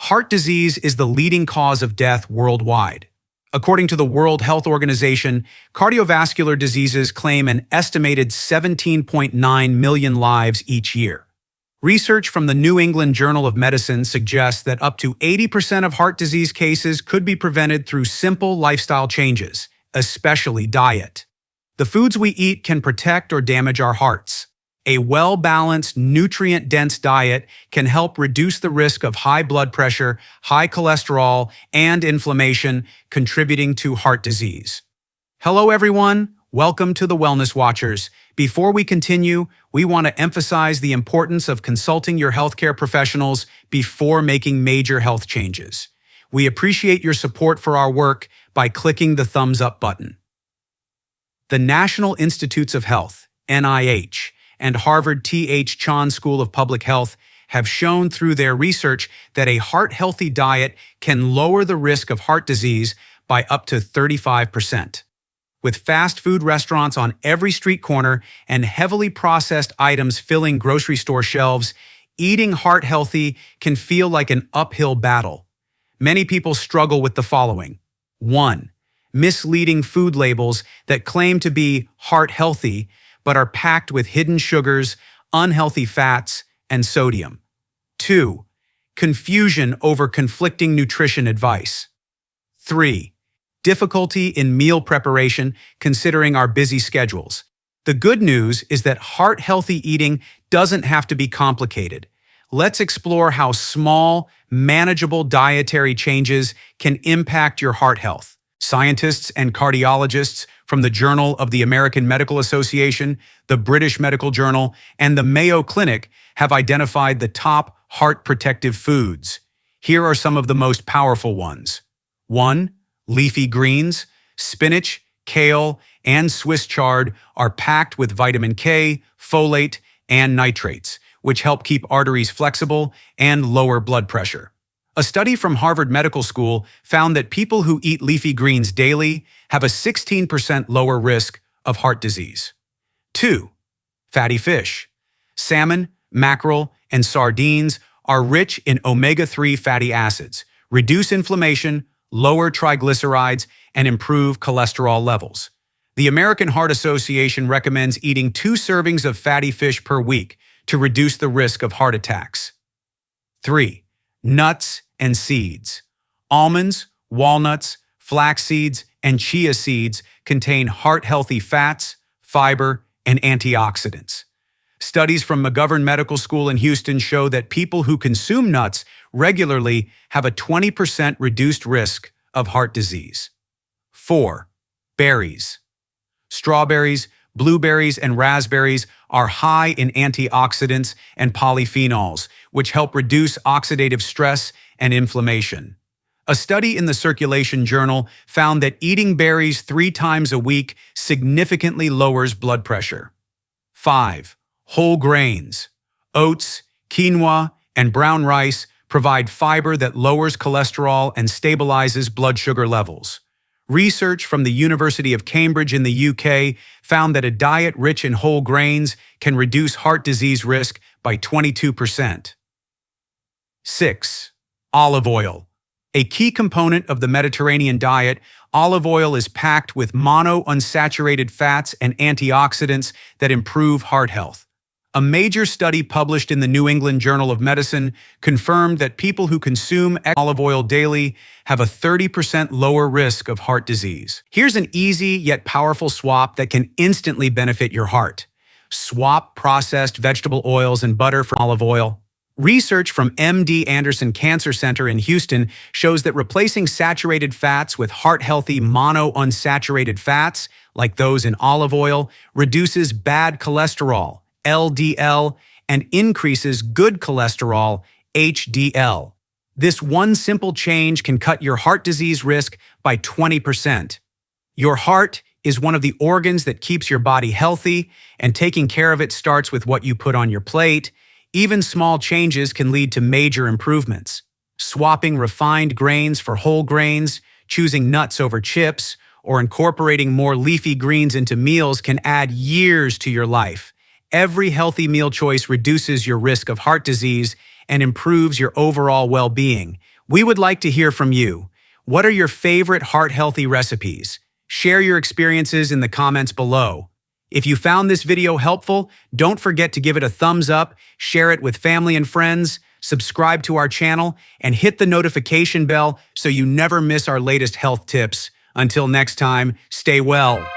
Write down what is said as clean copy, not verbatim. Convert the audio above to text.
Heart disease is the leading cause of death worldwide. According to the World Health Organization, cardiovascular diseases claim an estimated 17.9 million lives each year. Research from the New England Journal of Medicine suggests that up to 80% of heart disease cases could be prevented through simple lifestyle changes, especially diet. The foods we eat can protect or damage our hearts. A well-balanced, nutrient-dense diet can help reduce the risk of high blood pressure, high cholesterol, and inflammation, contributing to heart disease. Hello everyone, welcome to the Wellness Watchers. Before we continue, we want to emphasize the importance of consulting your healthcare professionals before making major health changes. We appreciate your support for our work by clicking the thumbs up button. The National Institutes of Health, NIH, and Harvard T.H. Chan School of Public Health have shown through their research that a heart-healthy diet can lower the risk of heart disease by up to 35%. With fast food restaurants on every street corner and heavily processed items filling grocery store shelves, eating heart-healthy can feel like an uphill battle. Many people struggle with the following. 1. Misleading food labels that claim to be heart-healthy but are packed with hidden sugars, unhealthy fats, and sodium. 2. Confusion over conflicting nutrition advice. 3. Difficulty in meal preparation considering our busy schedules. The good news is that heart-healthy eating doesn't have to be complicated. Let's explore how small, manageable dietary changes can impact your heart health. Scientists and cardiologists from the Journal of the American Medical Association, the British Medical Journal, and the Mayo Clinic have identified the top heart-protective foods. Here are some of the most powerful ones. 1. Leafy greens. Spinach, kale, and Swiss chard are packed with vitamin K, folate, and nitrates, which help keep arteries flexible and lower blood pressure. A study from Harvard Medical School found that people who eat leafy greens daily have a 16% lower risk of heart disease. 2. Fatty fish. Salmon, mackerel, and sardines are rich in omega-3 fatty acids, reduce inflammation, lower triglycerides, and improve cholesterol levels. The American Heart Association recommends eating 2 servings of fatty fish per week to reduce the risk of heart attacks. 3. Nuts and seeds. Almonds, walnuts, flax seeds, and chia seeds contain heart-healthy fats, fiber, and antioxidants. Studies from McGovern Medical School in Houston show that people who consume nuts regularly have a 20% reduced risk of heart disease. 4. Berries. Strawberries, blueberries, and raspberries are high in antioxidants and polyphenols, which help reduce oxidative stress and inflammation. A study in the Circulation Journal found that eating berries 3 times a week significantly lowers blood pressure. 5. Whole grains. Oats, quinoa, and brown rice provide fiber that lowers cholesterol and stabilizes blood sugar levels. Research from the University of Cambridge in the UK found that a diet rich in whole grains can reduce heart disease risk by 22%. 6. Olive oil. A key component of the Mediterranean diet, olive oil is packed with monounsaturated fats and antioxidants that improve heart health. A major study published in the New England Journal of Medicine confirmed that people who consume olive oil daily have a 30% lower risk of heart disease. Here's an easy yet powerful swap that can instantly benefit your heart. Swap processed vegetable oils and butter for olive oil. Research from MD Anderson Cancer Center in Houston shows that replacing saturated fats with heart-healthy monounsaturated fats, like those in olive oil, reduces bad cholesterol, LDL, and increases good cholesterol, HDL. This one simple change can cut your heart disease risk by 20%. Your heart is one of the organs that keeps your body healthy, and taking care of it starts with what you put on your plate. Even small changes can lead to major improvements. Swapping refined grains for whole grains, choosing nuts over chips, or incorporating more leafy greens into meals can add years to your life. Every healthy meal choice reduces your risk of heart disease and improves your overall well-being, We would like to hear from you. What are your favorite heart-healthy recipes? Share your experiences in the comments below. If you found this video helpful, don't forget to give it a thumbs up, share it with family and friends, subscribe to our channel, and hit the notification bell so you never miss our latest health tips. Until next time, stay well.